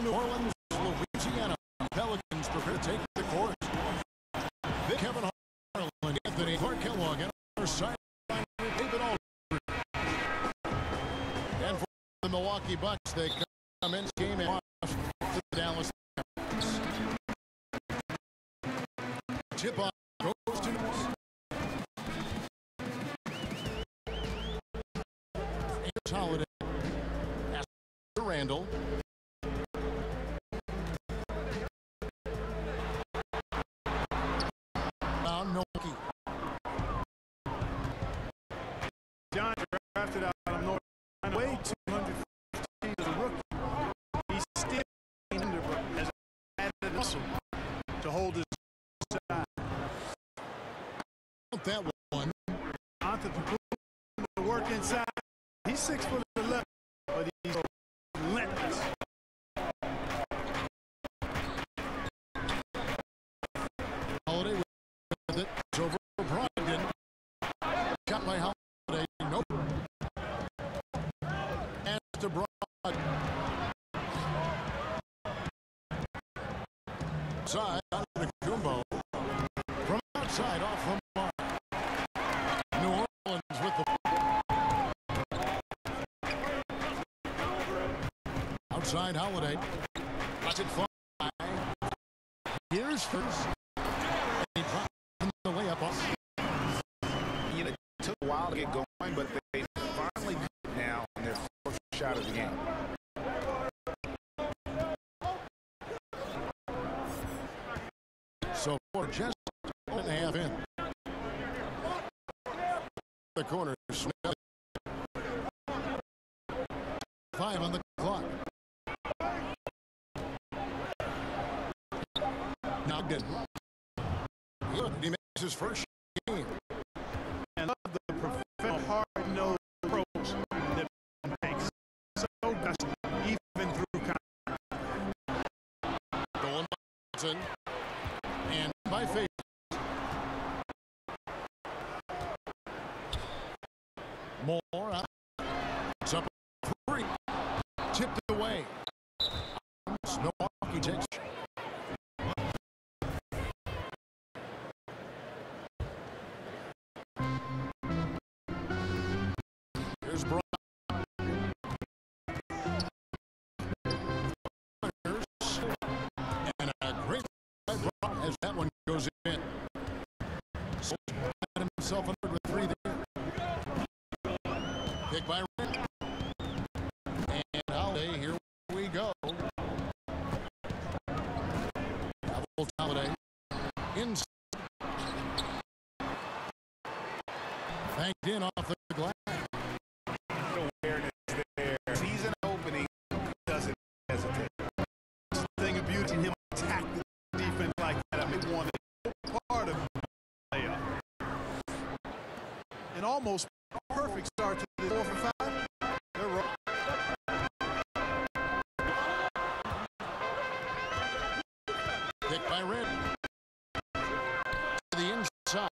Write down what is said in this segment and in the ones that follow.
New Orleans, Louisiana. Pelicans prepare to take the court. Kevin Harlan, Anthony Clark Kellogg, and our side, David Aldridge. And for the Milwaukee Bucks, they come in game and to the Dallas Mavericks. Tip off goes to here's Holiday. Pass to Randall. John drafted out of North Carolina, way 215 as a rookie. He's still has added muscle to hold his side. That one. Antetokounmpo to work inside. He's 6'11", but he's relentless. Holiday with it. It's over for Brogdon. Shot by Holiday. Nope. And to Brogdon. Side out of Kumbo. From outside off from Mark. New Orleans with the outside Holiday. Watch it fly. Here's first. He dropped the layup off. You know, it took a while to get going, but they finally got it now on their first shot of the game. So for just 1.5 in. The corner. 5 on the clock. Nogden. Good. He makes his first game. And love the professional hard-nosed approach that makes so best even through contact. Going Johnson. And by faith. More out. It's up 3. Tipped away. Milwaukee takes. Here's Brown. And a great as that one goes in. So had himself another 3 there. Pick by Rick. And Holiday, here we go. Double Holiday. Inside. Banked in off the glass. Awareness there. Sees an opening, doesn't hesitate. It's the thing of beauty in him attack the defense like that. I mean, one part of the layup. An almost perfect start to the 4 for 5. They're right. Picked by Red. To the inside.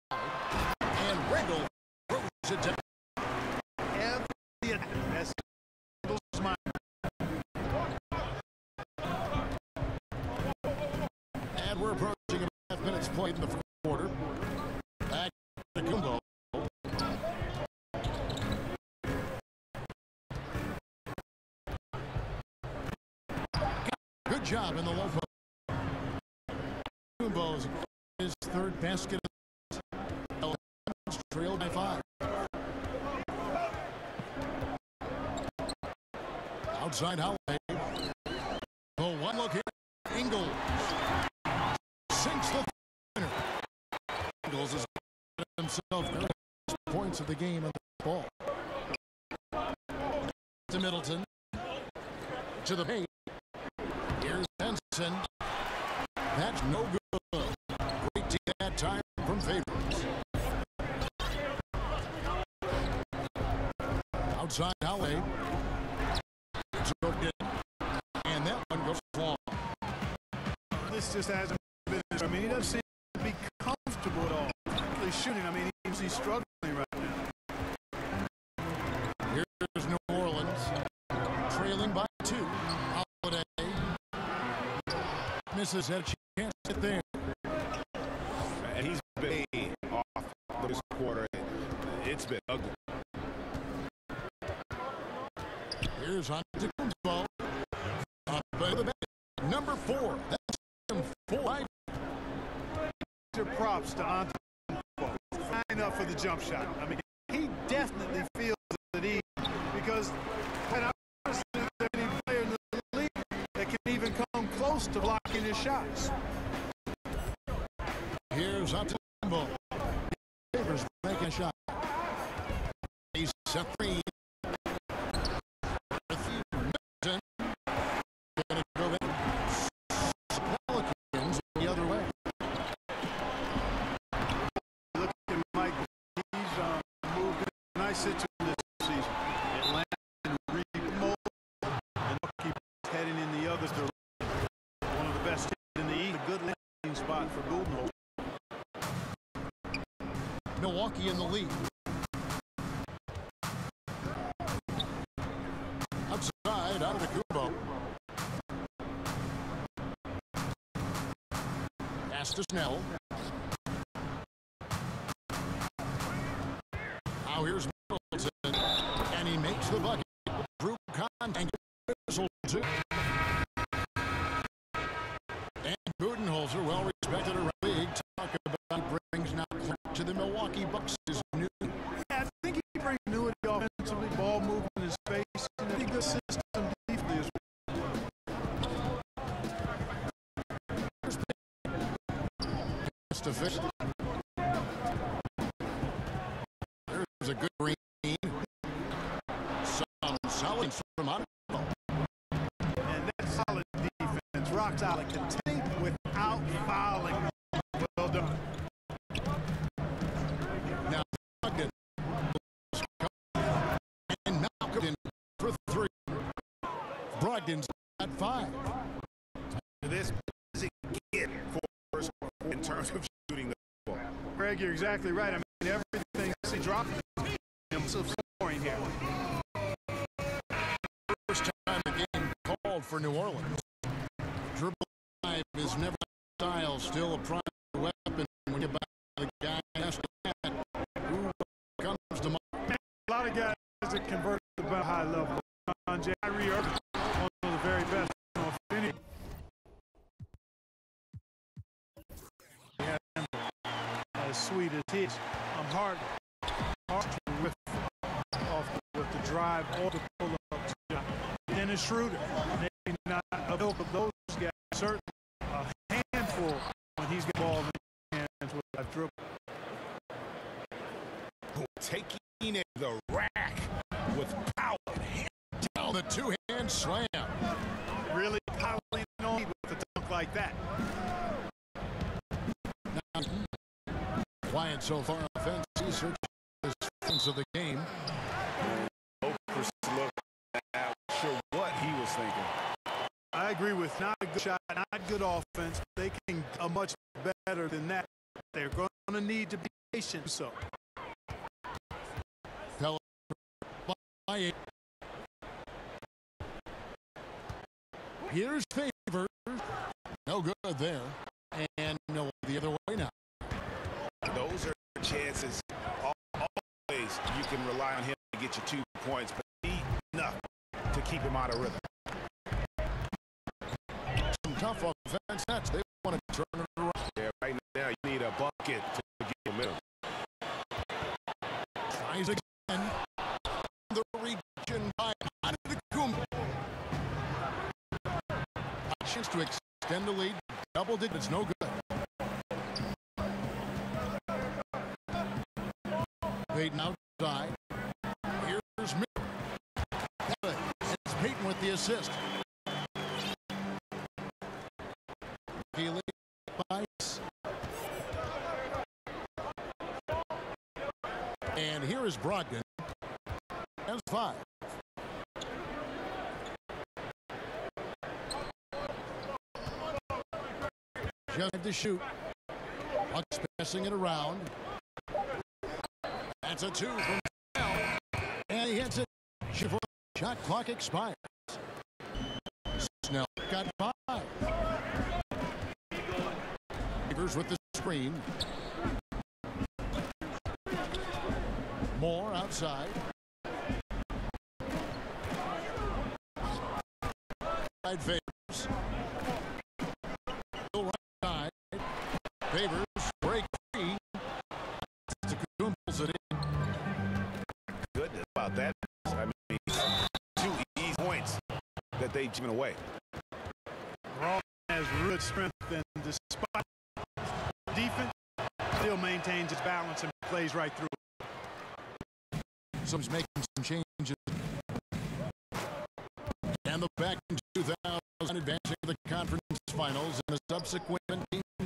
And Randall throws it down. That's my. And we're approaching 5 minutes played in the first quarter. Back to Kumbo. Good job in the low post. Kumbo's his 3rd basket. Trailed by 5. Outside Holiday. Oh, one look here. Ingles sinks the himself 30 points of the game of the ball. To Middleton. To the paint. Here's Henson. That's no good. Great to that time from Favors. Outside Howley. And that one goes long. This just hasn't been. I mean, he doesn't seem to be comfortable at all. He's shooting. I mean, he's struggling right now. Here's New Orleans trailing by 2. Holiday misses that chance there. And he's been off this quarter. It's been ugly. Here's Antetokounmpo. Up by the bench. Number 4. That's 4. Props to Antetokounmpo. High enough for the jump shot. I mean, he definitely feels at ease because quite honestly, there's any player in the league that can even come close to blocking his shots. Here's Antetokounmpo. Favors making a shot. He's set 3. Pelicans the other way. Look at Mike. He's moved in a nice situation this season. Atlanta and remote, and keep heading in the other direction. One of the best teams in the East. A good landing spot for Budenholzer. Milwaukee in the lead. Outside, out of the Kubo. Pass to Snell. Now here's Middleton, and he makes the bucket. Drew contact. And Budenholzer, well respected around the league. Talk about brings now to the Milwaukee Bucks is new. Yeah, I think he brings continuity offensively, ball movement in space, and a pretty good system defensively as well. There's a good green. Some solid from Monaco. And that solid defense, rock solid, contained without fouling. Well done. Now Brogdon and Malcolm for 3. Brogdon's at 5. This is a kid for in terms of shooting the ball. Greg, you're exactly right. I mean, everything he dropped him so scoring here. First time the game called for New Orleans. Dribble 5 is never style, still a prime weapon when you're back to the guy has to bat. Who comes to mind? A lot of guys that convert to the high level. Kyrie Irving, one of the very best. As sweet as he is, I'm hard with the drive or the pull-up shot. Dennis Schroeder, maybe not a bilk of those guys, certainly a handful when he's got the ball in his hands with a dribble. Taking in the rack with power. Down the two-hand slam. Really piling on with a dunk like that. Now, Wyatt so far offense. He searches the strengths of the game. Look, not sure what he was thinking. I agree with not a good shot, not good offense. They can do much better than that. They're going to need to be patient. So. Here's Favors. No good there. And no the other way now. Those are chances. Always you can rely on him to get you 2 points, but he enough to keep him out of rhythm. Some tough offense. That's they want to turn it around. Yeah, right now you need a bucket to get momentum. Tries again. The region by Antetokounmpo. A chance to extend the lead. Double digits, no good. the assist. Keeley bites. And here is Brogdon. Has 5. Just to shoot. Bucks passing it around. That's a 2 from Snell. And he hits it. Shot clock expires. Snell got 5. Rivers with the screen. Moore outside. Side Favors. Still right side. Favors break free. Pulls it in. Good about that. I mean, 2 easy points that they've given away. Raw has good strength, and despite defense, still maintains its balance and plays right through. Some's making some changes. And the back in 2000 advancing to the conference finals in the subsequent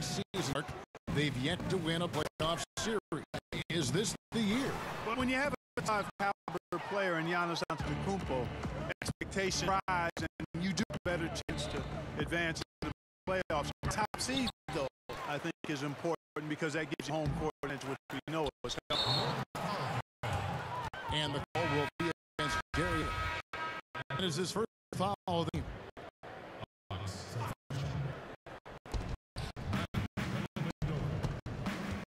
season arc, they've yet to win a playoff series. Is this the year? But when you have a top-caliber player in Giannis Antetokounmpo, expectations rise, and you do have a better chance to advance in the playoffs. Top seed, though, I think is important because that gives you home court advantage, which we know is helpful. And the call will be against Gary. And is his first foul of the game.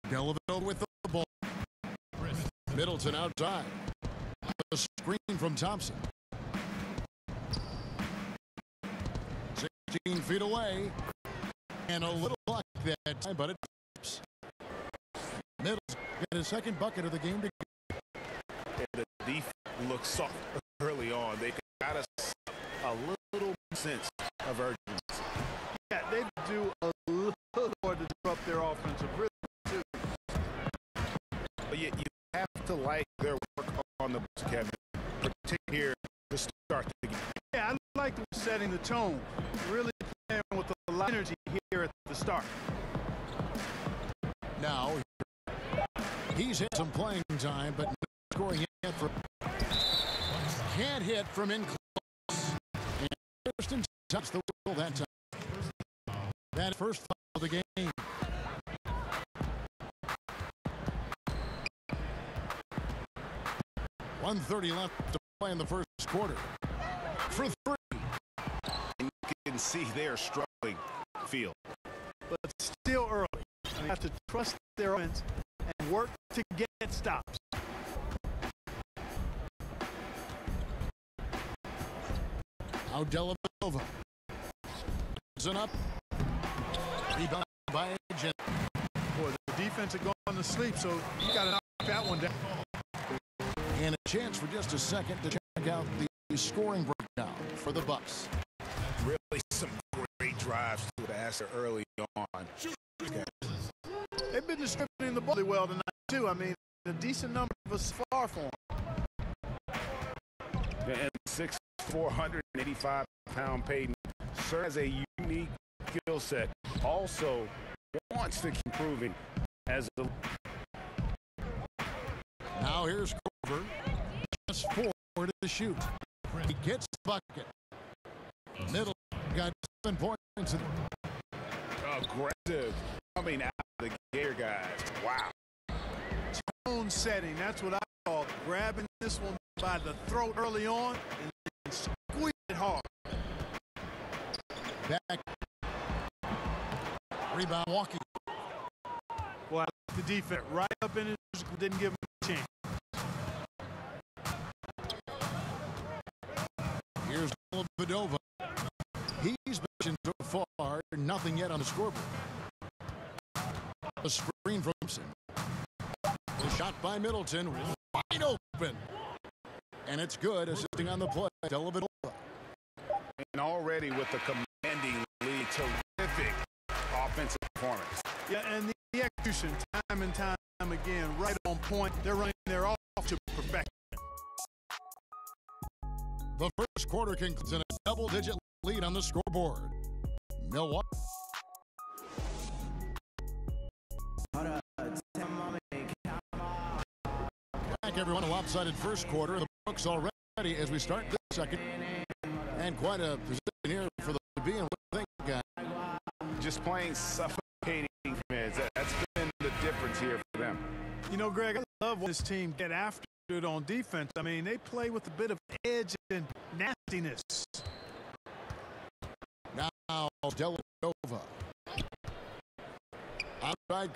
Dellavedova with the ball. Middleton outside. A screen from Thompson. 16 feet away. And a little luck that time, but it tips. Middleton got his second bucket of the game. And the defense looks soft early on. They got us a little sense of urgency. Yeah, they do a little more to disrupt their offensive rhythm, too. But yet you have to like their work on the bus, Kevin, particularly here to start the game. Yeah, I like setting the tone, really playing with a lot of energy here at the start. Now, he's had some playing time, but no scoring yet for. Can't hit from in close. And Kirsten touched the wheel that time. That first foul of the game. .130 left to play in the first quarter. For 3. And you can see they're struggling field. But it's still early. They have to trust their offense and work to get stops. Now Dellavedova. Johnson up. Rebound by Jen. Boy, the defense had gone to sleep, so you got to knock that one down. And a chance for just a second to check out the scoring breakdown for the Bucks. Really some great drives to the basket early on. They've been distributing the ball really well tonight, too. I mean, a decent number of us far for them. And 6'4", 485-pound Payton serves as a unique skill set. Also wants to keep improving as a. Now here's Corver. Just 4 to shoot. He gets the bucket. Middle got 7 points. Aggressive coming out of the gear, guys. Wow. Tone setting, that's what I call grabbing this one by the throat early on and squeeze it hard. Back. Rebound walking. Well, I like the defense right up in his, didn't give him a chance. Here's Dellavedova. He's been so far, nothing yet on the scoreboard. A screen from Thompson. The shot by Middleton, wide open. And it's good, assisting on the play. Dellavedova. And already with the commanding lead, terrific offensive performance. Yeah, and the execution, time and time again, right on point. They're running their off to perfection. The first quarter concludes in a double-digit lead on the scoreboard. Milwaukee. Back, everyone. A lopsided first quarter. The books already as we start this second. And quite a position here for the B. And what do you think, guys? Just playing suffocating minutes. That's been the difference here for them. You know, Greg, I love when this team get after it on defense. I mean, they play with a bit of edge and nastiness. Now, Dellavedova. Outside.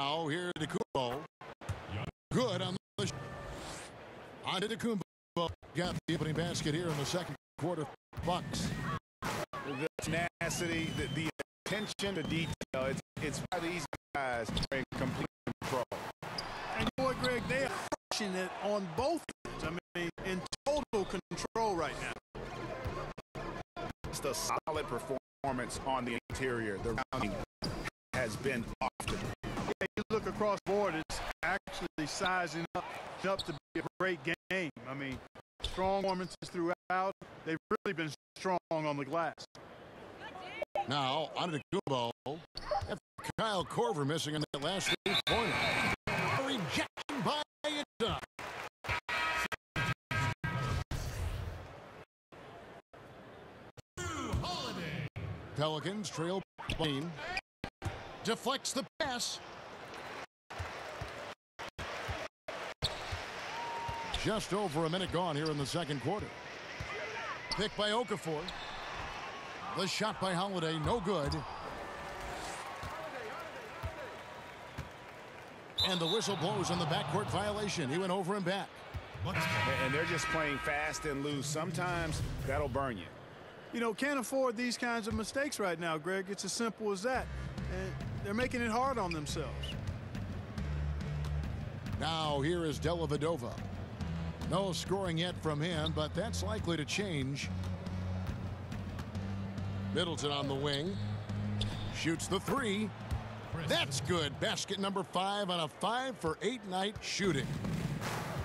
Now, here to Kumbo. Good on the shot. On to Kumbo. Got the opening basket here in the second quarter. Bucks. The tenacity, the attention to detail. It's why these guys are in complete control. And you know what, Greg? They are pushing it on both ends. I mean, in total control right now. Just a solid performance on the interior. The rounding has been often. Yeah, you look across the board, it's actually sizing up to be a great game. I mean, strong performances throughout. They've really been strong on the glass. Now, on to Kumbo. Kyle Korver missing in that last three-pointer. Rejection by Utah. Pelicans trail. Deflects the pass. Just over a minute gone here in the second quarter. Pick by Okafor. The shot by Holiday, no good. And the whistle blows on the backcourt violation. He went over and back. And they're just playing fast and loose. Sometimes that'll burn you. You know, can't afford these kinds of mistakes right now, Greg. It's as simple as that. And they're making it hard on themselves. Now here is Dellavedova. No scoring yet from him, but that's likely to change. Middleton on the wing. Shoots the three. That's good. Basket number 5 on a 5-for-8 night shooting.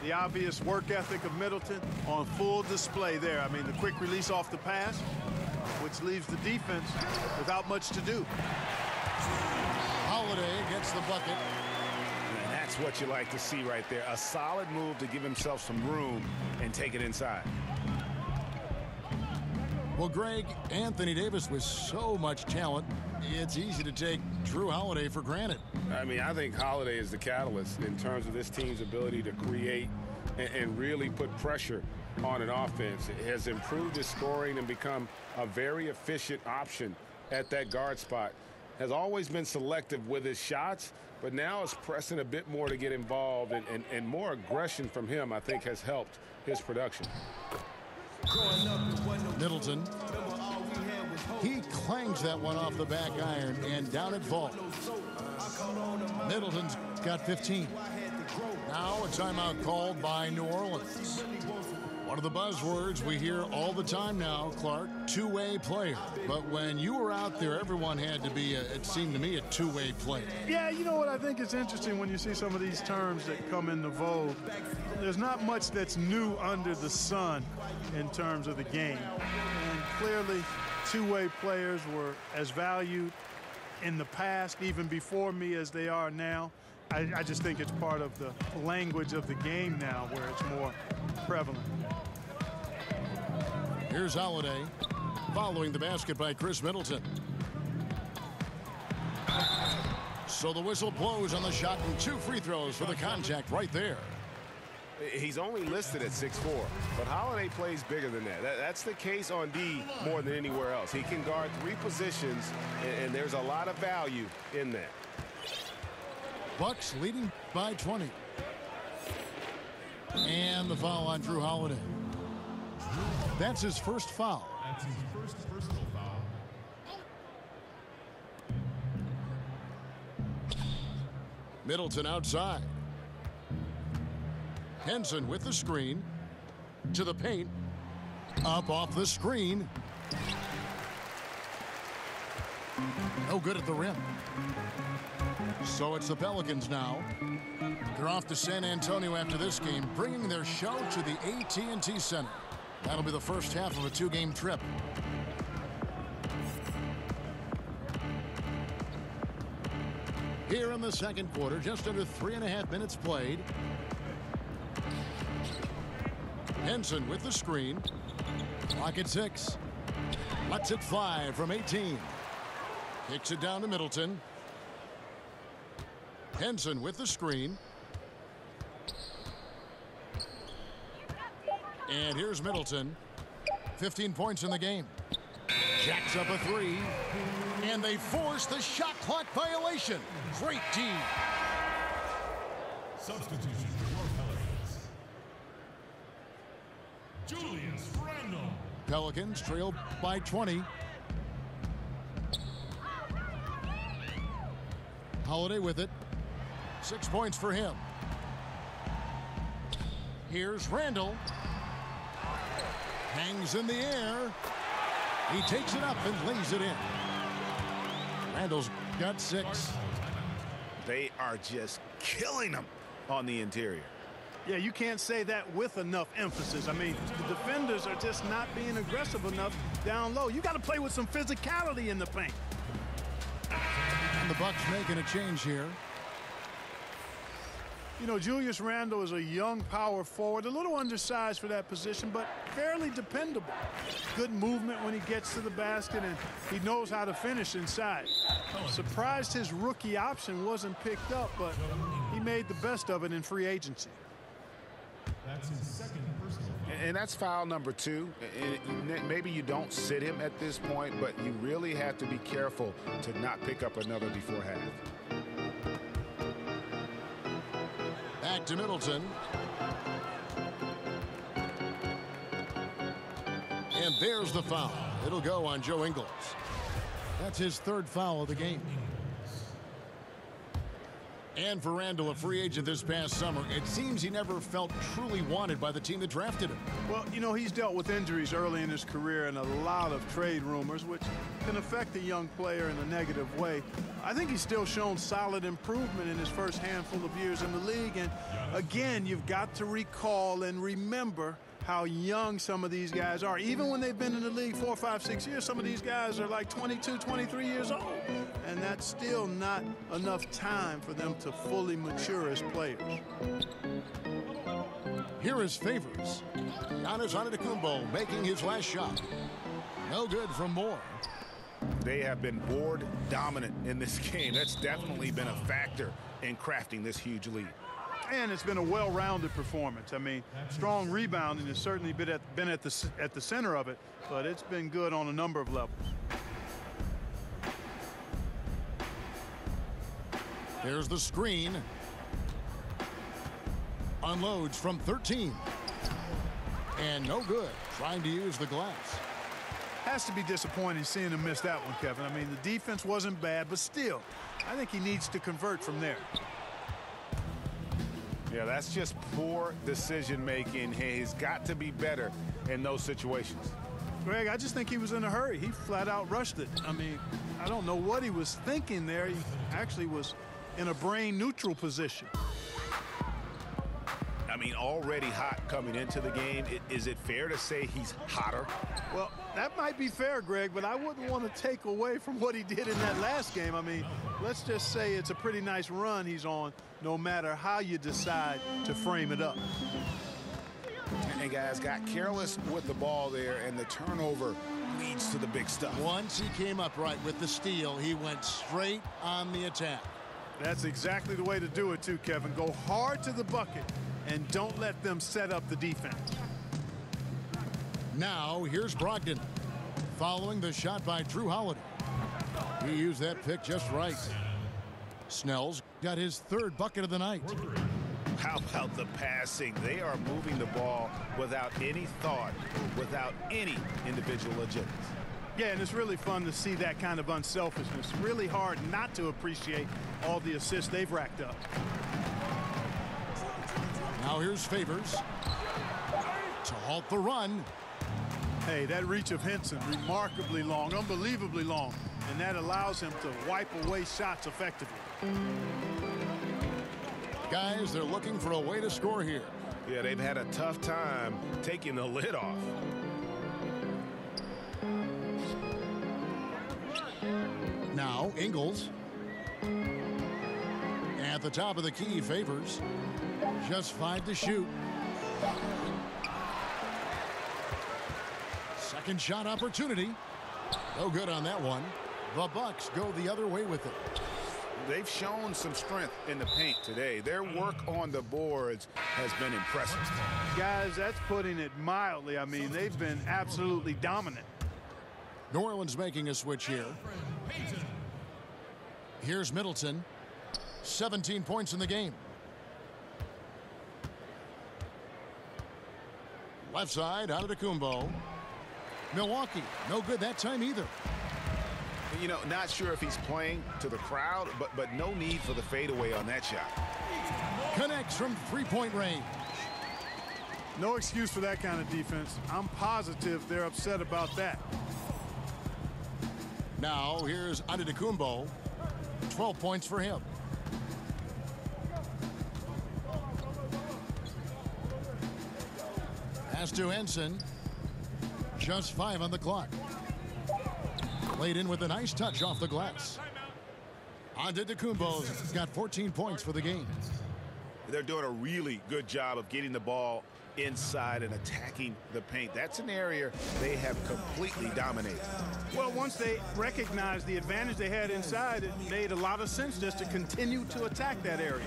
The obvious work ethic of Middleton on full display there. I mean, the quick release off the pass, which leaves the defense without much to do. Holiday gets the bucket. And that's what you like to see right there. A solid move to give himself some room and take it inside. Well, Greg, Anthony Davis with so much talent, it's easy to take Drew Holiday for granted. I mean, I think Holiday is the catalyst in terms of this team's ability to create and really put pressure on an offense. It has improved his scoring and become a very efficient option at that guard spot. Has always been selective with his shots, but now is pressing a bit more to get involved, and more aggression from him, I think, has helped his production. Middleton. He clangs that one off the back iron, and down it falls. Middleton's got 15. Now a timeout called by New Orleans. One of the buzzwords we hear all the time now, Clark, two-way player. But when you were out there, everyone had to be, it seemed to me, a two-way player. Yeah, you know what? I think it's interesting when you see some of these terms that come into vogue. There's not much that's new under the sun in terms of the game. And clearly, two-way players were as valued in the past, even before me, as they are now. I just think it's part of the language of the game now where it's more prevalent. Here's Holiday following the basket by Chris Middleton. So the whistle blows on the shot and 2 free throws for the contact right there. He's only listed at 6'4", but Holiday plays bigger than that. That's the case on D more than anywhere else. He can guard 3 positions, and there's a lot of value in that. Bucks leading by 20. And the foul on Drew Holiday. That's his first foul. That's his first personal foul. Middleton outside. Henson with the screen. To the paint. Up off the screen. No good at the rim. So it's the Pelicans now. They're off to San Antonio after this game, bringing their show to the AT&T Center. That'll be the first half of a two-game trip. Here in the second quarter, just under 3.5 minutes played. Henson with the screen. Clock at 6. Lets it fly from 18. Kicks it down to Middleton. Henson with the screen. And here's Middleton. 15 points in the game. Jacks up a three. And they force the shot clock violation. Great D. Substitution for Pelicans. Julius Randle. Pelicans trailed by 20. Holiday with it. 6 points for him. Here's Randle. Hangs in the air. He takes it up and lays it in. Randle's got 6. They are just killing them on the interior. Yeah, you can't say that with enough emphasis. I mean, the defenders are just not being aggressive enough down low. You got to play with some physicality in the paint. And the Bucks making a change here. You know, Julius Randle is a young power forward, a little undersized for that position, but fairly dependable. Good movement when he gets to the basket, and he knows how to finish inside. Surprised his rookie option wasn't picked up, but he made the best of it in free agency. That's his second personal foul. And that's foul number 2. Maybe you don't sit him at this point, but you really have to be careful to not pick up another before half. Back to Middleton. And there's the foul. It'll go on Joe Ingles. That's his 3rd foul of the game. And for Randle, a free agent this past summer, it seems he never felt truly wanted by the team that drafted him. Well, you know, he's dealt with injuries early in his career and a lot of trade rumors, which can affect a young player in a negative way. I think he's still shown solid improvement in his first handful of years in the league. And again, you've got to recall and remember how young some of these guys are. Even when they've been in the league 4, 5, 6 years, some of these guys are like 22, 23 years old. And that's still not enough time for them to fully mature as players. Here is Favors. Giannis Antetokounmpo making his last shot. No good from Moore. They have been board dominant in this game. That's definitely been a factor in crafting this huge lead. And it's been a well-rounded performance. I mean, strong rebounding has certainly been at the center of it, but it's been good on a number of levels. There's the screen. Unloads from 13. And no good. Trying to use the glass. Has to be disappointing seeing him miss that one, Kevin. I mean, the defense wasn't bad, but still, I think he needs to convert from there. Yeah, that's just poor decision-making. He's got to be better in those situations. Greg, I just think he was in a hurry. He flat out rushed it. I mean, I don't know what he was thinking there. He actually was in a brain-neutral position. I mean, already hot coming into the game. Is it fair to say he's hotter? Well, that might be fair, Greg, but I wouldn't want to take away from what he did in that last game. I mean, let's just say it's a pretty nice run he's on, no matter how you decide to frame it up. And guys got careless with the ball there, and the turnover leads to the big stuff. Once he came up right with the steal, he went straight on the attack. That's exactly the way to do it, too, Kevin. Go hard to the bucket and don't let them set up the defense. Now, here's Brogdon. Following the shot by Drew Holiday. He used that pick just right. Snell's got his 3rd bucket of the night. How about the passing? They are moving the ball without any thought, without any individual agendas. Yeah, and it's really fun to see that kind of unselfishness. Really hard not to appreciate all the assists they've racked up. Now here's Favors to halt the run. Hey, that reach of Henson, remarkably long, unbelievably long. and that allows him to wipe away shots effectively. Guys, they're looking for a way to score here. Yeah, they've had a tough time taking the lid off. Now, Ingles. At the top of the key, Favors. Just 5 to shoot. Second shot opportunity. No good on that one. The Bucks go the other way with it. They've shown some strength in the paint today. Their work on the boards has been impressive. Guys, that's putting it mildly. I mean, they've been absolutely dominant. New Orleans making a switch here. Here's Middleton. 17 points in the game. Left side, Antetokounmpo. Milwaukee, no good that time either. You know, not sure if he's playing to the crowd, but no need for the fadeaway on that shot. Connects from three-point range. No excuse for that kind of defense. I'm positive they're upset about that. Now here's Antetokounmpo. 12 points for him. Pass to Henson. Just 5 on the clock. Played in with a nice touch off the glass. Antetokounmpo's got 14 points for the game. They're doing a really good job of getting the ball inside and attacking the paint. That's an area they have completely dominated. Well, once they recognized the advantage they had inside, it made a lot of sense just to continue to attack that area.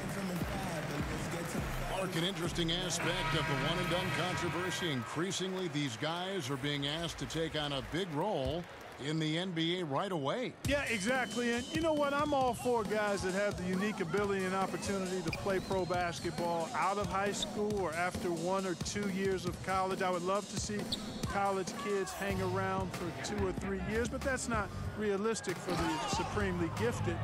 Mark, an interesting aspect of the one-and-done controversy. Increasingly, these guys are being asked to take on a big role in the NBA right away. Yeah, exactly. And you know what? I'm all for guys that have the unique ability and opportunity to play pro basketball out of high school or after 1 or 2 years of college. I would love to see college kids hang around for 2 or 3 years, but that's not realistic for the supremely gifted.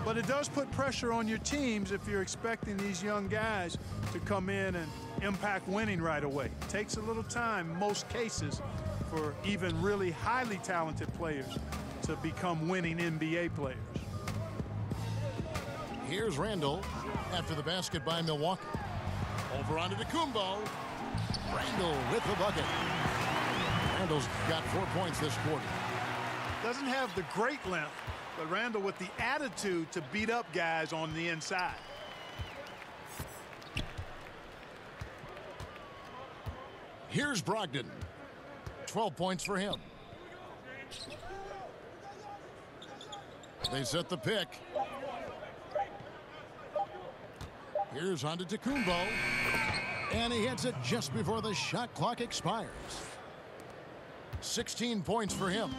But it does put pressure on your teams if you're expecting these young guys to come in and impact winning right away. It takes a little time, in most cases, for even really highly talented players to become winning NBA players. Here's Randall after the basket by Milwaukee. Over onto Antetokounmpo. Randall with the bucket. Randall's got 4 points this quarter. Doesn't have the great length, but Randall with the attitude to beat up guys on the inside. Here's Brogdon. 12 points for him. They set the pick. Here's Antetokounmpo. And he hits it just before the shot clock expires. 16 points for him.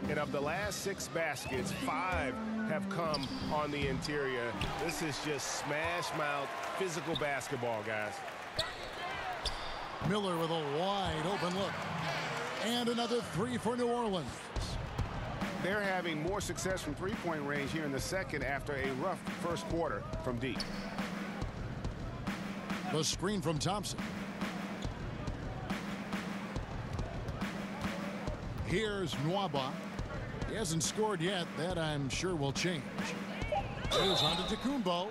And of the last 6 baskets, 5 have come on the interior. This is just smash-mouth physical basketball, guys. Miller with a wide open look. And another 3 for New Orleans. They're having more success from three-point range here in the second after a rough first quarter from deep. The screen from Thompson. Here's Nwaba. He hasn't scored yet. That I'm sure will change. Here's Antetokounmpo.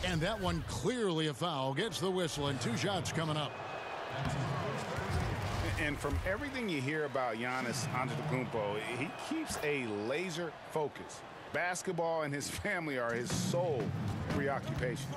And that one clearly a foul. Gets the whistle and 2 shots coming up. And from everything you hear about Giannis Antetokounmpo, he keeps a laser focus. Basketball and his family are his sole preoccupations.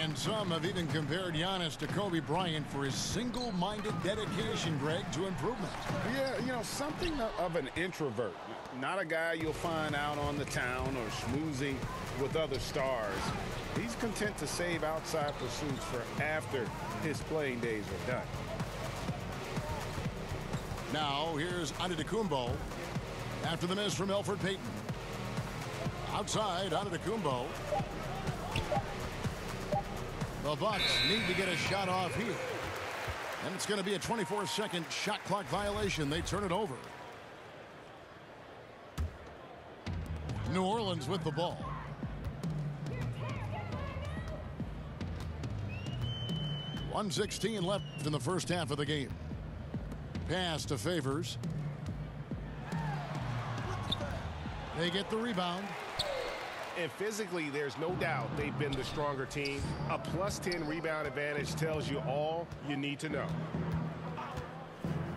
And some have even compared Giannis to Kobe Bryant for his single-minded dedication, Greg, to improvement. Yeah, you know, something of an introvert. Not a guy you'll find out on the town or schmoozing with other stars. He's content to save outside pursuits for after his playing days are done. Now, here's Antetokounmpo after the miss from Elfrid Payton. Outside, Antetokounmpo. The Bucks need to get a shot off here. And it's going to be a 24-second shot clock violation. They turn it over. New Orleans with the ball. .116 left in the first half of the game. pass to Favors. They get the rebound. And physically, there's no doubt they've been the stronger team. A +10 rebound advantage tells you all you need to know.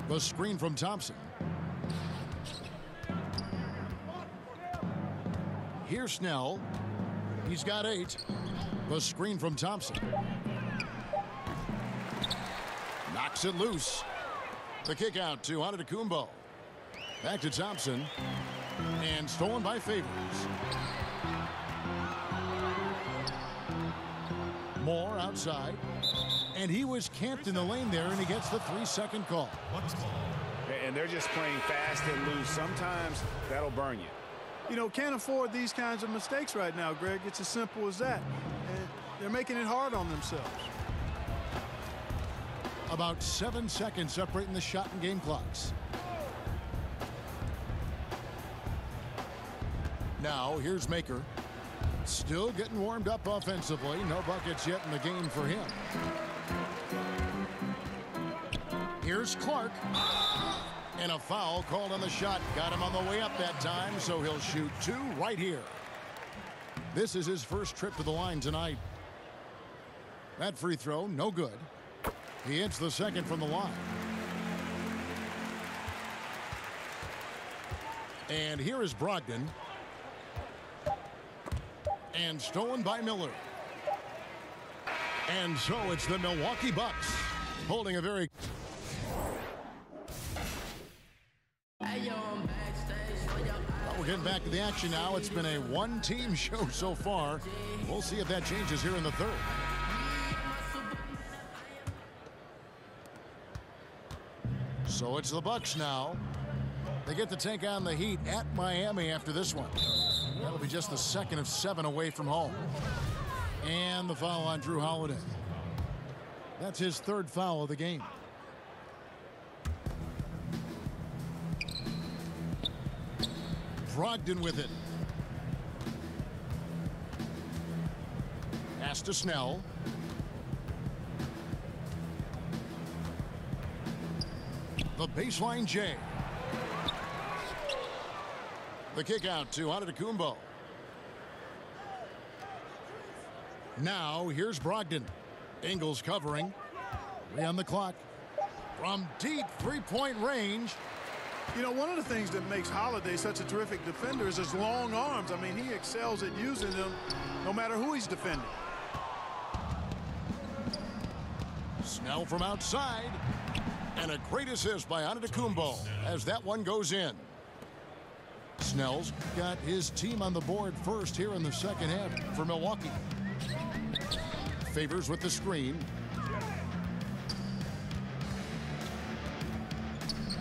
The screen from Thompson. Here's Snell. He's got 8. The screen from Thompson. Knocks it loose. The kick out to Antetokounmpo. Back to Thompson. And stolen by Favors. Moore outside. And he was camped in the lane there, and he gets the 3-second call. And they're just playing fast and loose. Sometimes that'll burn you. You know, can't afford these kinds of mistakes right now, Greg. It's as simple as that. And they're making it hard on themselves. About 7 seconds separating the shot and game clocks. Now, here's Maker. Still getting warmed up offensively. No buckets yet in the game for him. Here's Clark. And a foul called on the shot. Got him on the way up that time, so he'll shoot 2 right here. This is his first trip to the line tonight. That free throw, no good. He hits the second from the line. And here is Brogdon. And stolen by Miller. And so it's the Milwaukee Bucks holding a very... We're getting back to the action now. It's been a one-team show so far. We'll see if that changes here in the third. So it's the Bucks now. They get to take on the Heat at Miami after this one. That'll be just the second of 7 away from home. And the foul on Jrue Holiday. That's his 3rd foul of the game. Brogdon with it. Pass to Snell. The baseline J. The kick out to Antetokounmpo. Now here's Brogdon. Ingles covering. 3 on the clock. From deep 3-point range. You know, one of the things that makes Holiday such a terrific defender is his long arms. I mean, he excels at using them no matter who he's defending. Snell from outside. And a great assist by Antetokounmpo as that one goes in. Snell's got his team on the board first here in the second half for Milwaukee. Favors with the screen.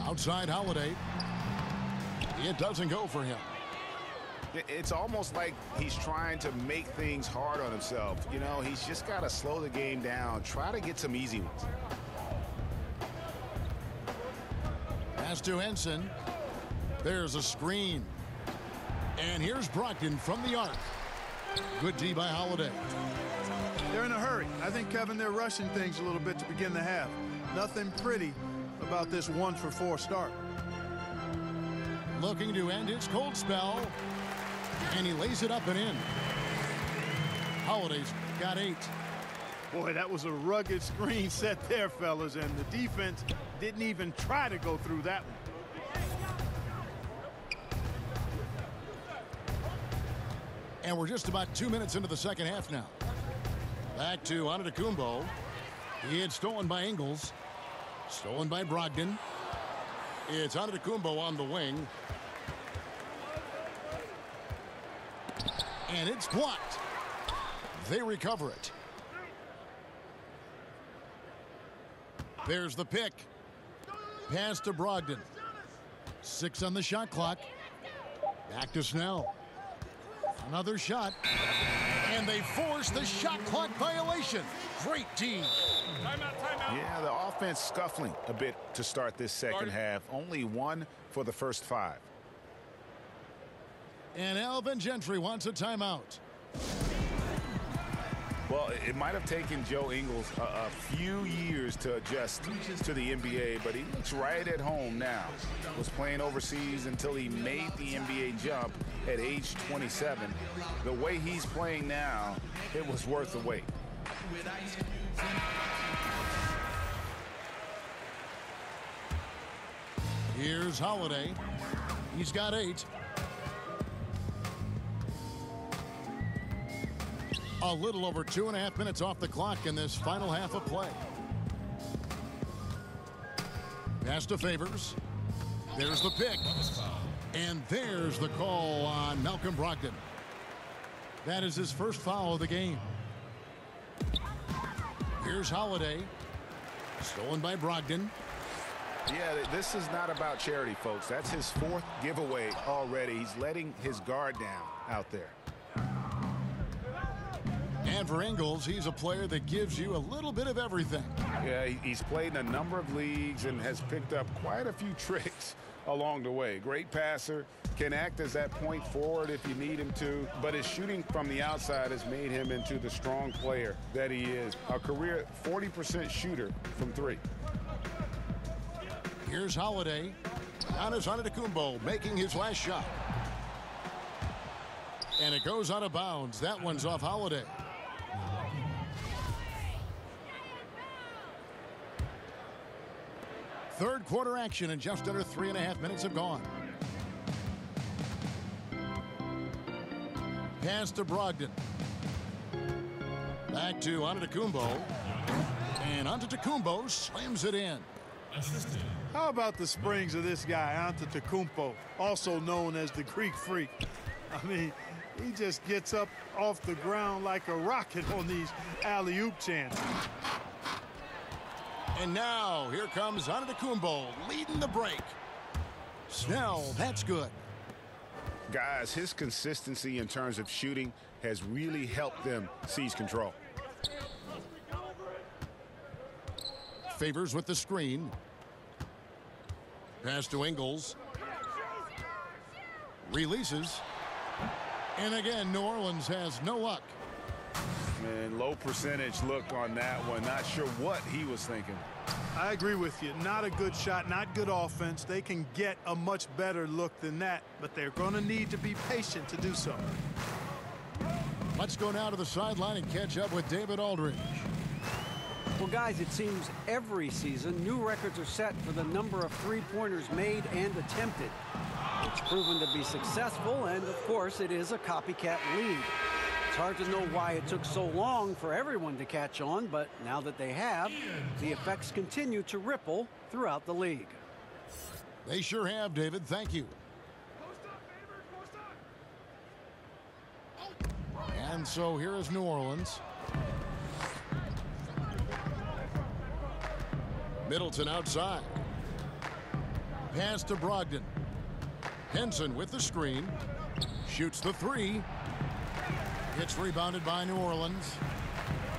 Outside Holiday. It doesn't go for him. It's almost like he's trying to make things hard on himself. You know, he's just got to slow the game down. Try to get some easy ones. Pass to Henson. There's a screen. And here's Brogdon from the arc. Good D by Holiday. They're in a hurry. I think, Kevin, they're rushing things a little bit to begin the half. Nothing pretty about this 1-for-4 start. Looking to end his cold spell. And he lays it up and in. Holiday's got 8. Boy, that was a rugged screen set there, fellas, and the defense didn't even try to go through that one. And we're just about 2 minutes into the second half now. Back to Antetokounmpo. He had stolen by Ingles. Stolen by Brogdon. It's Antetokounmpo on the wing. And it's blocked. They recover it. There's the pick. Pass to Brogdon. 6 on the shot clock. Back to Snell. Another shot. And they force the shot clock violation. Great team. Timeout. Yeah, the offense scuffling a bit to start this second half. Only 1 for the first 5. And Alvin Gentry wants a timeout. Well, it might have taken Joe Ingles a few years to adjust to the NBA, but he looks right at home now. Was playing overseas until he made the NBA jump at age 27. The way he's playing now, it was worth the wait. Here's Holiday. He's got 8. A little over 2.5 minutes off the clock in this final half of play. Pass to Favors. There's the pick. And there's the call on Malcolm Brogdon. That is his first foul of the game. Here's Holiday. Stolen by Brogdon. Yeah, this is not about charity, folks. That's his 4th giveaway already. He's letting his guard down out there. And for Ingles, he's a player that gives you a little bit of everything. Yeah, he's played in a number of leagues and has picked up quite a few tricks along the way. Great passer, can act as that point forward if you need him to, but his shooting from the outside has made him into the strong player that he is. A career 40% shooter from 3. Here's Holiday. Giannis Antetokounmpo making his last shot. And it goes out of bounds. That one's off Holiday. Third quarter action, and just under 3.5 minutes have gone. Pass to Brogdon. Back to Antetokounmpo. And Antetokounmpo slams it in. How about the springs of this guy, Antetokounmpo, also known as the Greek Freak? I mean, he just gets up off the ground like a rocket on these alley-oop chances. And now, here comes Antetokounmpo leading the break. Snell, that's good. Guys, his consistency in terms of shooting has really helped them seize control. Favors with the screen. Pass to Ingles. Releases. And again, New Orleans has no luck. And low percentage look on that one. Not sure what he was thinking. I agree with you. Not a good shot, not good offense. They can get a much better look than that, but they're going to need to be patient to do so. Let's go now to the sideline and catch up with David Aldridge. Well, guys, it seems every season new records are set for the number of three-pointers made and attempted. It's proven to be successful, and of course, it is a copycat league. It's hard to know why it took so long for everyone to catch on, but now that they have, the effects continue to ripple throughout the league. They sure have, David. Thank you. And so here is New Orleans. Middleton outside. Pass to Brogdon. Henson with the screen. Shoots the 3. It's rebounded by New Orleans.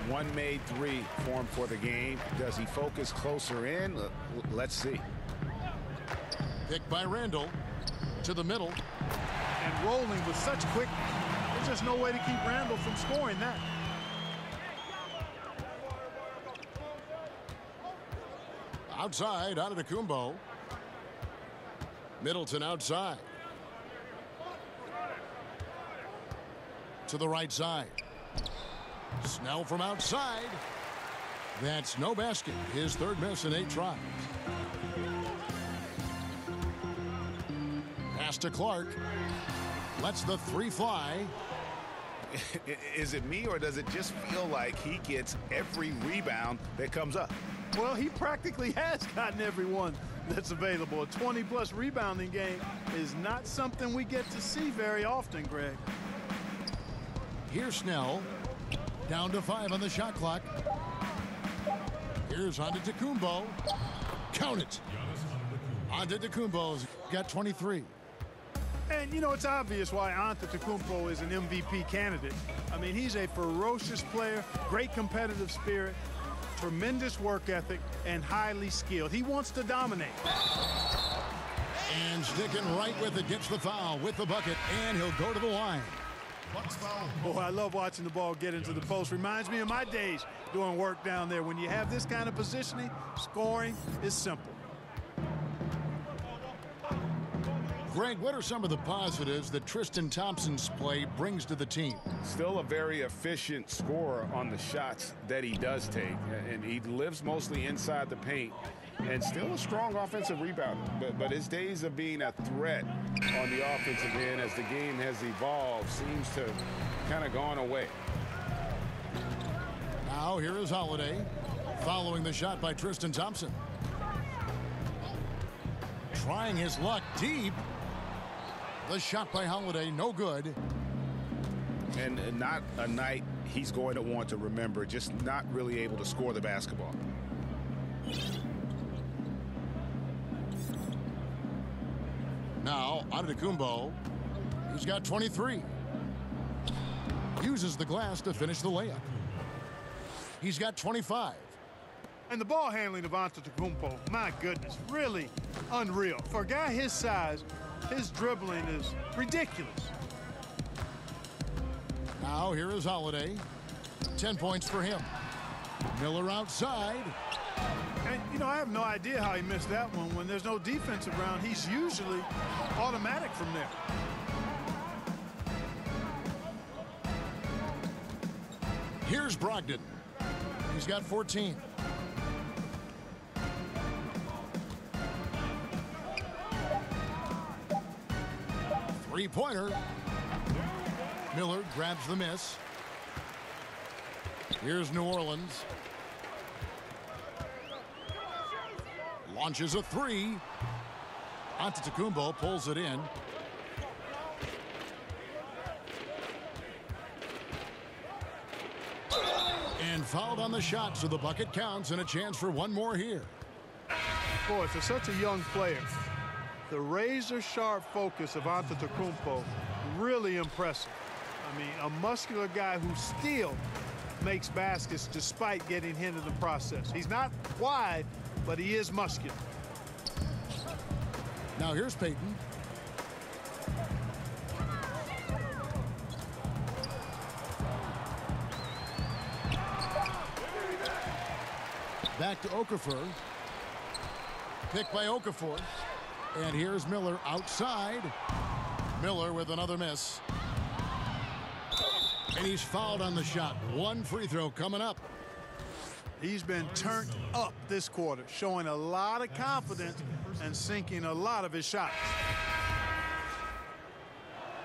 One made 3 for him for the game. Does he focus closer in? Let's see. Picked by Randall to the middle. And rolling with such quickness. There's just no way to keep Randall from scoring that. Outside, Antetokounmpo. Middleton outside. To the right side. Snell from outside. That's no basket. His 3rd miss in 8 tries. Pass to Clark. Lets the 3 fly. Is it me, or does it just feel like he gets every rebound that comes up? Well, he practically has gotten every one that's available. A 20-plus rebounding game is not something we get to see very often, Greg. Here's Snell. Down to 5 on the shot clock. Here's Antetokounmpo. Count it. Antetokounmpo's got 23. And, you know, it's obvious why Antetokounmpo is an MVP candidate. I mean, he's a ferocious player, great competitive spirit, tremendous work ethic, and highly skilled. He wants to dominate. And sticking right with it, gets the foul with the bucket, and he'll go to the line. Bucks foul. Boy, I love watching the ball get into the post. Reminds me of my days doing work down there. When you have this kind of positioning, scoring is simple. Greg, what are some of the positives that Tristan Thompson's play brings to the team? Still a very efficient scorer on the shots that he does take, and he lives mostly inside the paint, and still a strong offensive rebounder. But his days of being a threat on the offensive end as the game has evolved seems to kind of gone away. Now here is Holiday following the shot by Tristan Thompson. Trying his luck deep. The shot by Holiday, no good. And not a night he's going to want to remember, just not really able to score the basketball. Now, Antetokounmpo. He's got 23. Uses the glass to finish the layup. He's got 25. And the ball handling of Antetokounmpo, my goodness, really unreal. For a guy his size, his dribbling is ridiculous. Now here is Holiday. 10 points for him. Miller outside. And, you know, I have no idea how he missed that one. When there's no defense around, he's usually automatic from there. Here's Brogdon. He's got 14. Three-pointer. Miller grabs the miss. Here's New Orleans. Launches a three. Antetokounmpo pulls it in. And fouled on the shot, so the bucket counts and a chance for one more here. Boy, for such a young player, the razor-sharp focus of Antetokounmpo, really impressive. I mean, a muscular guy who still makes baskets despite getting hit in the process. He's not wide, but he is muscular. Now here's Payton. Back to Okafor. Picked by Okafor. And here's Miller outside. Miller with another miss. And he's fouled on the shot. One free throw coming up. He's been turned up this quarter, showing a lot of confidence and sinking a lot of his shots.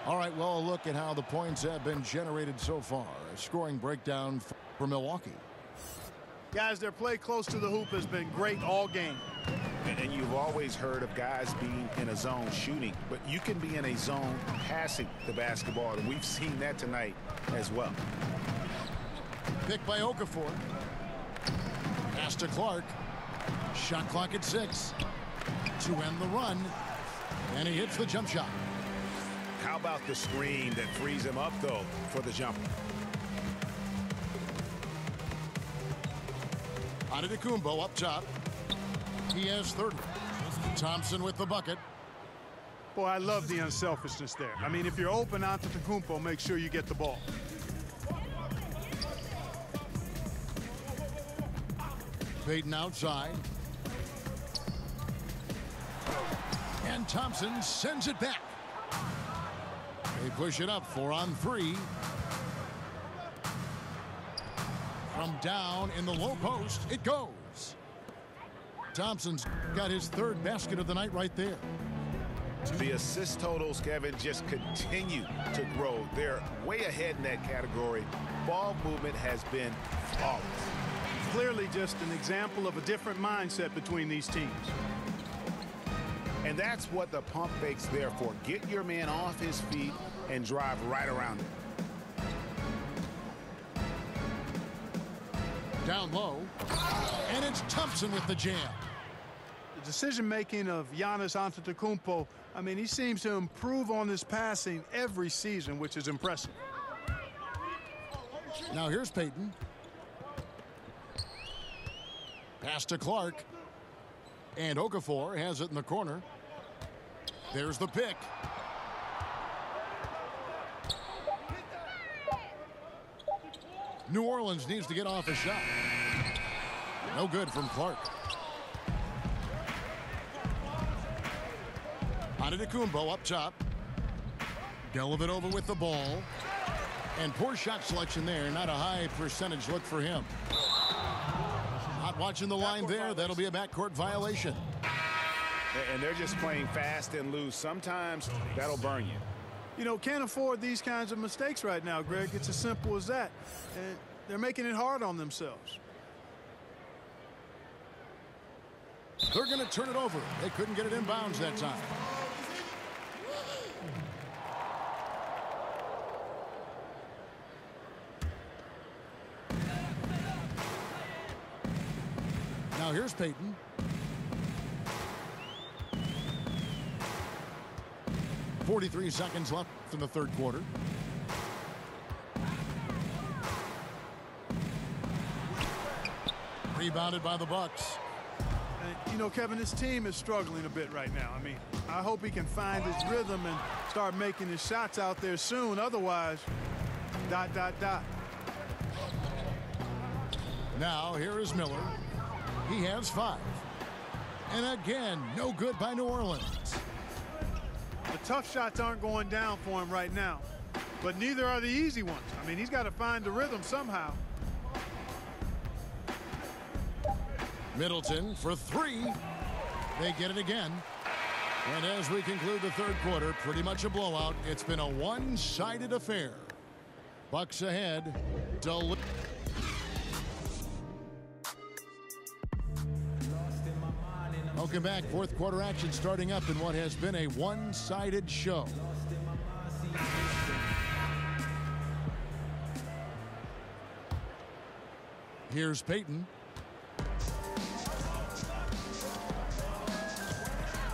All right, well, a look at how the points have been generated so far. A scoring breakdown for Milwaukee. Guys, their play close to the hoop has been great all game. And you've always heard of guys being in a zone shooting, but you can be in a zone passing the basketball, and we've seen that tonight as well. Picked by Okafor. Pass to Clark. Shot clock at 6 to end the run. And he hits the jump shot. How about the screen that frees him up, though, for the jumper? Antetokounmpo up top. He has 30. Thompson with the bucket. Boy, I love the unselfishness there. I mean, if you're open Antetokounmpo, make sure you get the ball. Payton outside. And Thompson sends it back. They push it up 4-on-3. From down in the low post, it goes. Thompson's got his third basket of the night right there. The assist totals, Kevin, just continue to grow. They're way ahead in that category. Ball movement has been flawless. Clearly just an example of a different mindset between these teams. And that's what the pump fake's there for. Get your man off his feet and drive right around him. Down low. And it's Thompson with the jam. The decision-making of Giannis Antetokounmpo, I mean, he seems to improve on his passing every season, which is impressive. Now here's Payton. Pass to Clark. And Okafor has it in the corner. There's the pick. New Orleans needs to get off a shot. No good from Clark. Antetokounmpo up top. Dellavedova with the ball. And poor shot selection there. Not a high percentage look for him. Not watching the line there. That'll be a backcourt violation. And they're just playing fast and loose. Sometimes that'll burn you. You know, can't afford these kinds of mistakes right now, Greg. It's as simple as that. And they're making it hard on themselves. They're going to turn it over. They couldn't get it in bounds that time. Now here's Payton. .43 seconds left in the third quarter. Rebounded by the Bucks. And, you know, Kevin, this team is struggling a bit right now. I mean, I hope he can find his rhythm and start making his shots out there soon. Otherwise, ... Now here is Miller. He has 5. And again, no good by New Orleans. The tough shots aren't going down for him right now, but neither are the easy ones. I mean, he's got to find the rhythm somehow. Middleton for 3. They get it again. And as we conclude the third quarter, pretty much a blowout. It's been a one-sided affair. Bucks ahead. Welcome back. Fourth quarter action starting up in what has been a one-sided show. Here's Payton.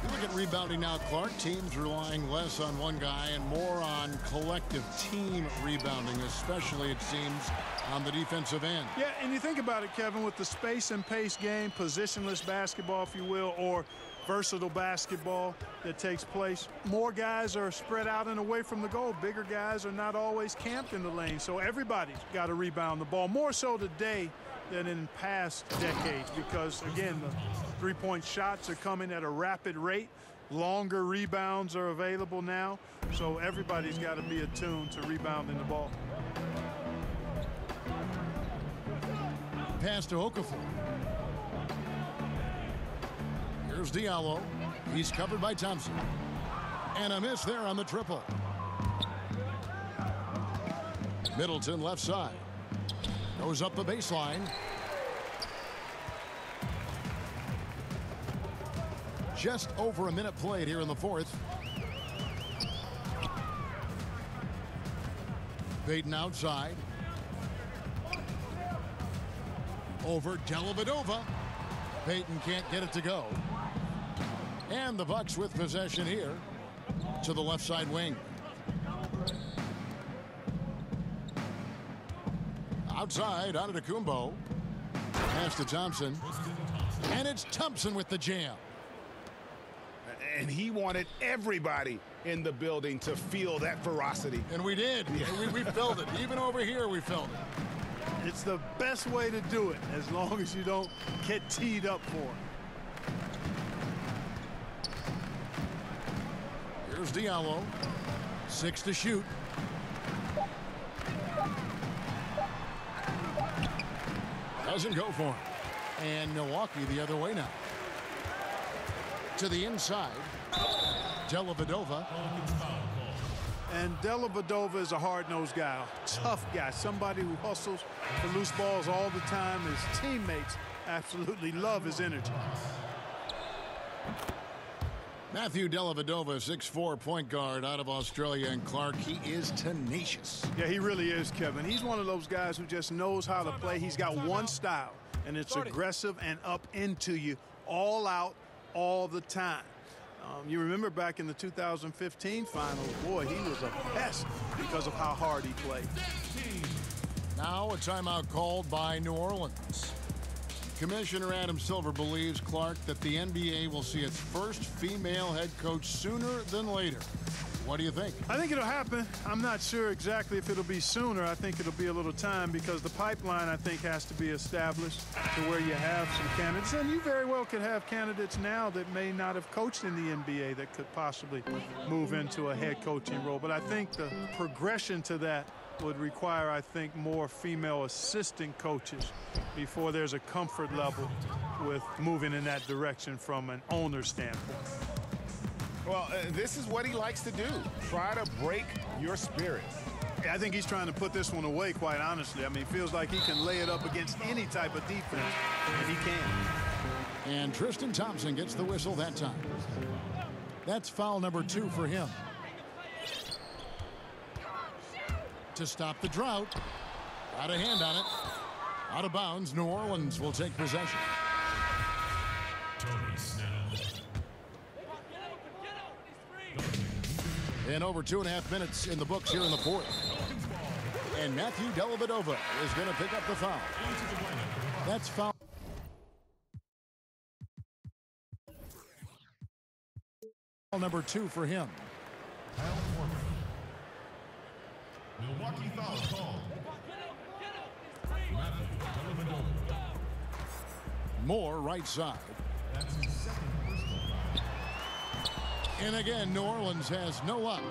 Look at rebounding now, Clark. Teams relying less on one guy and more on collective team rebounding, especially, it seems, on the defensive end. Yeah, and you think about it, Kevin, with the space and pace game, positionless basketball, if you will, or versatile basketball that takes place, more guys are spread out and away from the goal. Bigger guys are not always camped in the lane, so everybody's got to rebound the ball, more so today than in past decades, because, again, the three-point shots are coming at a rapid rate. Longer rebounds are available now, so everybody's got to be attuned to rebounding the ball. Pass to Okafor. Here's Diallo. He's covered by Thompson. And a miss there on the triple. Middleton left side. Goes up the baseline. Just over a minute played here in the fourth. Payton outside. Over Dellavedova. Payton can't get it to go. And the Bucks with possession here to the left side wing. Outside, Antetokounmpo. Pass to Thompson. And it's Thompson with the jam. And he wanted everybody in the building to feel that ferocity. And we did. Yeah. We felt it. Even over here, we felt it. It's the best way to do it, as long as you don't get teed up for it. Here's Diallo. 6 to shoot. Doesn't go for him. And Milwaukee the other way now. To the inside. Dellavedova. And Dellavedova is a hard-nosed guy, a tough guy, somebody who hustles for loose balls all the time. His teammates absolutely love his energy. Matthew Dellavedova, 6'4" point guard out of Australia, and Clark, he is tenacious. Yeah, he really is, Kevin. He's one of those guys who just knows how to play. He's got one style, and it's aggressive and up into you, all out, all the time. You remember back in the 2015 finals, boy, he was a pest because of how hard he played. Now a timeout called by New Orleans. Commissioner Adam Silver believes, Clark, that the NBA will see its first female head coach sooner than later. What do you think? I think it'll happen. I'm not sure exactly if it'll be sooner. I think it'll be a little time because the pipeline, I think, has to be established to where you have some candidates. And you very well could have candidates now that may not have coached in the NBA that could possibly move into a head coaching role. But I think the progression to that would require, I think, more female assistant coaches before there's a comfort level with moving in that direction from an owner standpoint. Well, this is what he likes to do. Try to break your spirit. Yeah, I think he's trying to put this one away, quite honestly. I mean, it feels like he can lay it up against any type of defense, and he can. And Tristan Thompson gets the whistle that time. That's foul number 2 for him. To stop the drought. Got a hand on it. Out of bounds. New Orleans will take possession. Tony Snell. And over 2.5 minutes in the books here in the fourth. And Matthew Dellavedova is going to pick up the foul. That's foul. Number 2 for him. Kyle Korver. Milwaukee foul called. Matthew Dellavedova. Moore right side. That's his second personal foul. And again, New Orleans has no luck.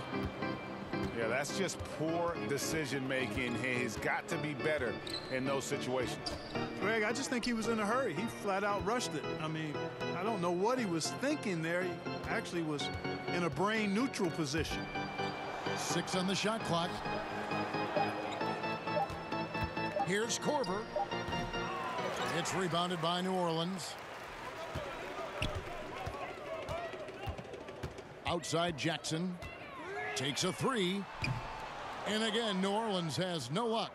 Yeah, that's just poor decision making. He's got to be better in those situations. Greg, I just think he was in a hurry. He flat out rushed it. I mean, I don't know what he was thinking there. He actually was in a brain neutral position. 6 on the shot clock. Here's Korver. It's rebounded by New Orleans. Outside Jackson. Takes a 3. And again, New Orleans has no luck.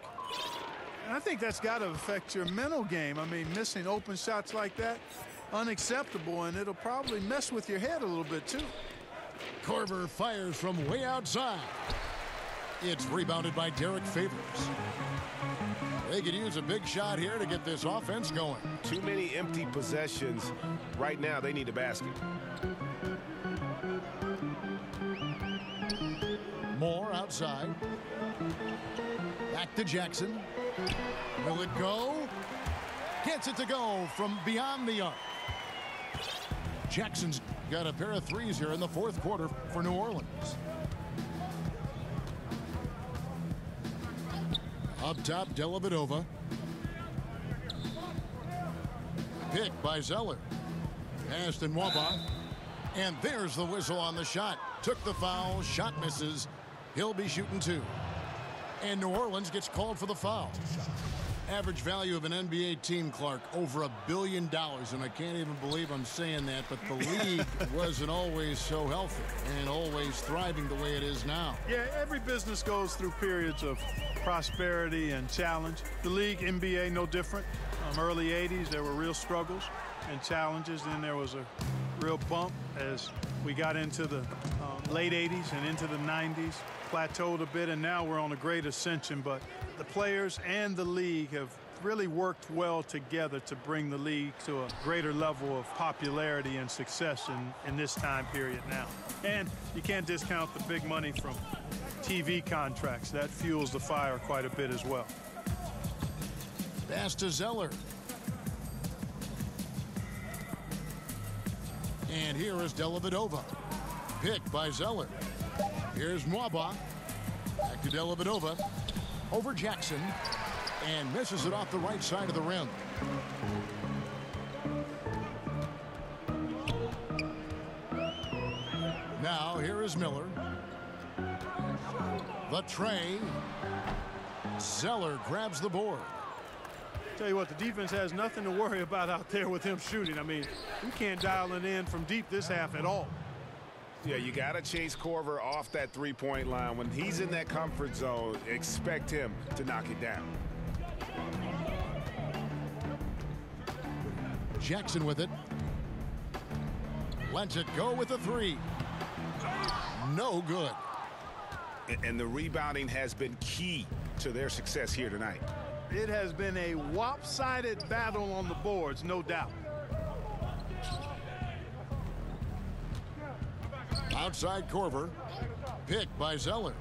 And I think that's got to affect your mental game. I mean, missing open shots like that, unacceptable, and it'll probably mess with your head a little bit, too. Korver fires from way outside. It's rebounded by Derek Favors. They could use a big shot here to get this offense going. Too many empty possessions. Right now, they need a basket. Moore outside. Back to Jackson. Will it go? Gets it to go from beyond the arc. Jackson's got a pair of threes here in the fourth quarter for New Orleans. Up top, Dellavedova. Picked by Zeller. Passed in Nwaba. And there's the whistle on the shot. Took the foul. Shot misses. He'll be shooting 2. And New Orleans gets called for the foul. Average value of an NBA team, Clark, over $1 billion. And I can't even believe I'm saying that, but the league wasn't always so healthy and always thriving the way it is now. Yeah, every business goes through periods of prosperity and challenge. The league, NBA, no different. Early 80s, there were real struggles and challenges. Then there was a real bump as we got into the late 80s and into the 90s. Plateaued a bit, and now we're on a great ascension. But the players and the league have really worked well together to bring the league to a greater level of popularity and success in this time period now. And you can't discount the big money from TV contracts. That fuels the fire quite a bit as well. Pass to Zeller. And here is Dellavedova. Picked by Zeller. Here's Nwaba. Back to Dellavedova. Over Jackson. And misses it off the right side of the rim. Now here is Miller. The tray. Zeller grabs the board. Tell you what, the defense has nothing to worry about out there with him shooting. I mean, we can't dial it in from deep this half at all. Yeah, you got to chase Korver off that three-point line. When he's in that comfort zone, expect him to knock it down. Jackson with it. Lets it go with a 3. No good. And the rebounding has been key to their success here tonight. It has been a lopsided battle on the boards, no doubt. Outside Korver. Pick by Zeller.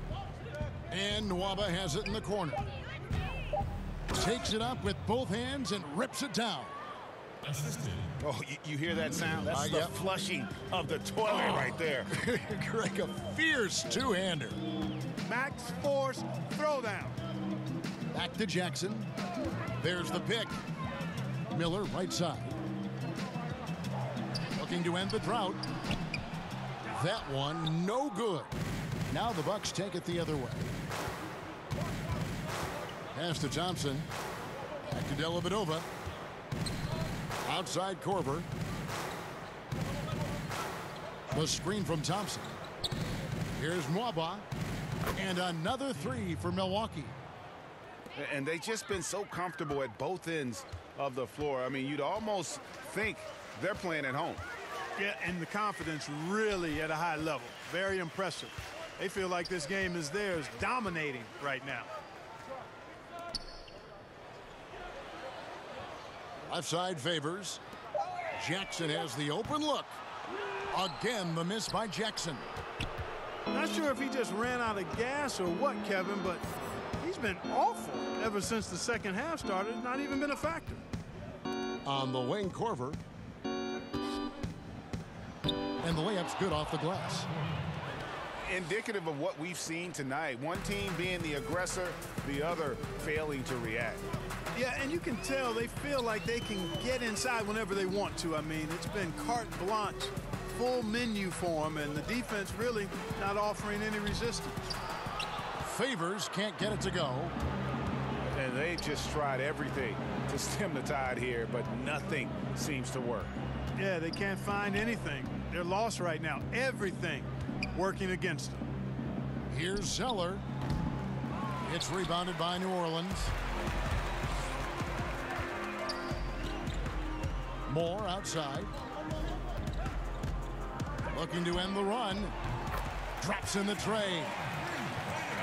And Nwaba has it in the corner. Takes it up with both hands and rips it down. Oh, you hear that sound? That's the flushing of the toilet right there. Greg, a fierce two-hander. Max Force throwdown. Back to Jackson. There's the pick. Miller right side. Looking to end the drought. That one no good. Now the Bucks take it the other way. Pass to Thompson. Back to Dellavedova. Outside Korver. The screen from Thompson. Here's Nwaba. And another three for Milwaukee. And they've just been so comfortable at both ends of the floor. I mean, you'd almost think they're playing at home. Yeah, and the confidence really at a high level. Very impressive. They feel like this game is theirs, dominating right now. Left side favors. Jackson has the open look. Again, the miss by Jackson. Not sure if he just ran out of gas or what, Kevin, but he's been awful ever since the second half started. Not even been a factor. On the wing, Korver. And the layup's good off the glass. Indicative of what we've seen tonight. One team being the aggressor, the other failing to react. Yeah, and you can tell they feel like they can get inside whenever they want to. I mean, it's been carte blanche, full menu for them, and the defense really not offering any resistance. Favors can't get it to go. And they've just tried everything to stem the tide here, but nothing seems to work. Yeah, they can't find anything. They're lost right now. Everything working against them. Here's Zeller. It's rebounded by New Orleans. Moore outside. Looking to end the run. Drops in the tray.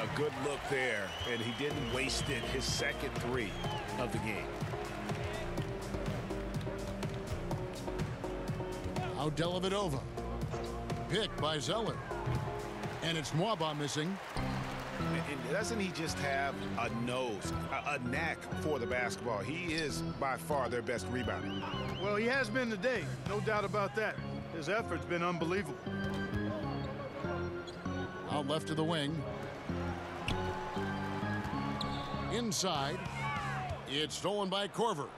A good look there, and he didn't waste it. His second three of the game. Now Dellavedova. Pick by Zeller. And it's Nwaba missing. And doesn't he just have a nose, a knack for the basketball? He is by far their best rebounder. Well, he has been today. No doubt about that. His effort's been unbelievable. Out left of the wing. Inside. It's stolen by Korver.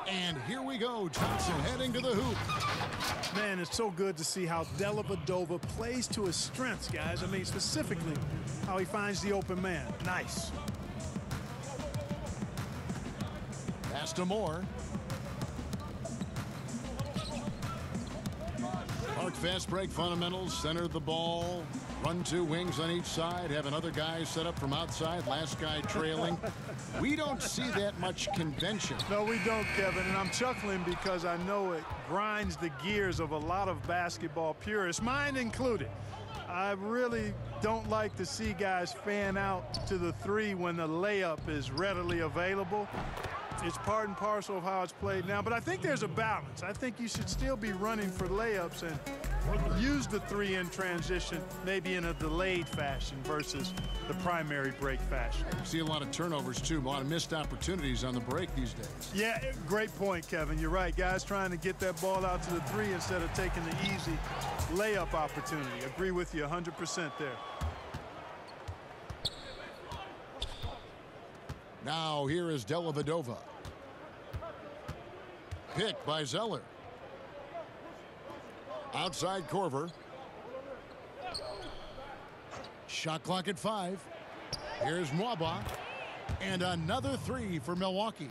And here we go. Thompson heading to the hoop. Man, it's so good to see how Dellavedova plays to his strengths, guys. I mean, specifically how he finds the open man. Nice. Pass to Moore. Park fast break fundamentals. Center the ball. Run two wings on each side. Have another guy set up from outside. Last guy trailing. We don't see that much convention. No, we don't, Kevin. And I'm chuckling because I know it grinds the gears of a lot of basketball purists, mine included. I really don't like to see guys fan out to the three when the layup is readily available. It's part and parcel of how it's played now, but I think there's a balance. I think you should still be running for layups and use the three in transition, maybe in a delayed fashion versus the primary break fashion. See a lot of turnovers, too. A lot of missed opportunities on the break these days. Yeah, great point, Kevin. You're right. Guys trying to get that ball out to the three instead of taking the easy layup opportunity. Agree with you 100% there. Now here is Dellavedova. Pick by Zeller. Outside Korver. Shot clock at 5. Here's Nwaba. And another three for Milwaukee.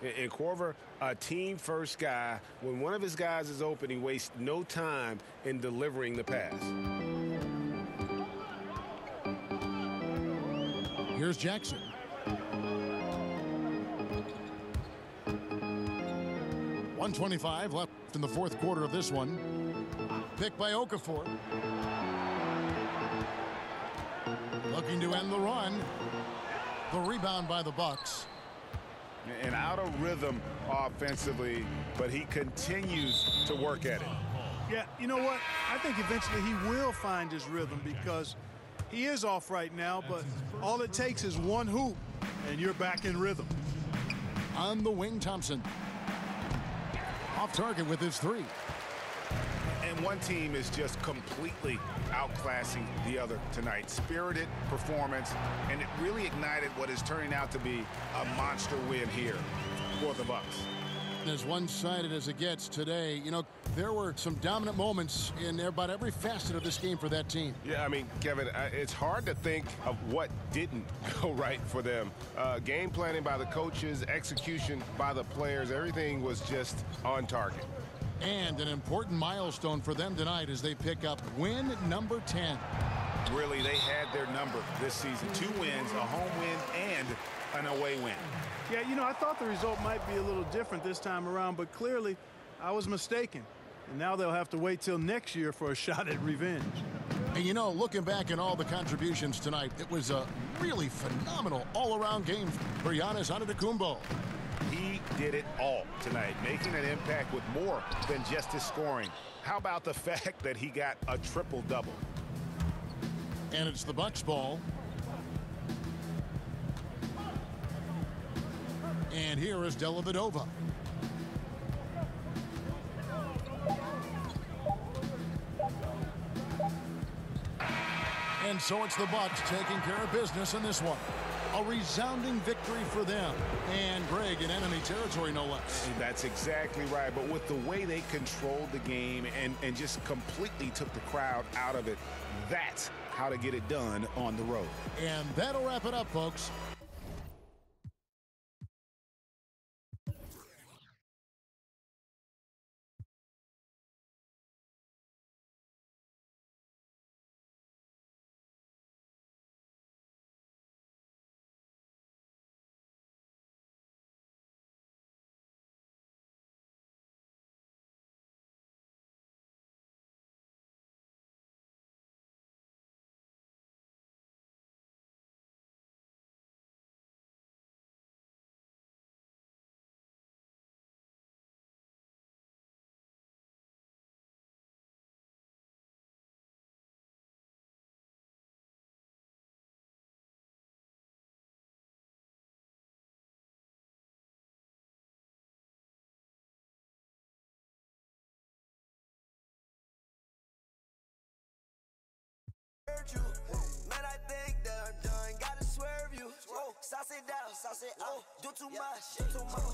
And Korver, a team-first guy. When one of his guys is open, he wastes no time in delivering the pass. Here's Jackson. .125 left in the fourth quarter of this one. Picked by Okafor. Looking to end the run. The rebound by the Bucks. And out of rhythm offensively, but he continues to work at it. Yeah, you know what? I think eventually he will find his rhythm because he is off right now, but all it takes is one hoop, and you're back in rhythm. On the wing, Thompson. Off target with his three. And one team is just completely outclassing the other tonight. Spirited performance, and it really ignited what is turning out to be a monster win here for the Bucks. As one-sided as it gets today, you know, there were some dominant moments in about every facet of this game for that team. Yeah, I mean, Kevin, it's hard to think of what didn't go right for them. Game planning by the coaches, execution by the players, everything was just on target. And an important milestone for them tonight as they pick up win number 10. Really, they had their number this season. 2 wins, a home win, and an away win. Yeah, you know, I thought the result might be a little different this time around, but clearly I was mistaken. And now they'll have to wait till next year for a shot at revenge. And, you know, looking back at all the contributions tonight, it was a really phenomenal all-around game for Giannis Antetokounmpo. He did it all tonight, making an impact with more than just his scoring. How about the fact that he got a triple-double? And it's the Bucks ball. And here is Dellavedova. And so it's the Bucks taking care of business in this one. A resounding victory for them. And Greg, in enemy territory, no less. That's exactly right. But with the way they controlled the game and just completely took the crowd out of it, that's how to get it done on the road. And that'll wrap it up, folks. Man, I think that I'm done. Gotta swerve you. Sauce it down, sauce it out. Do too much.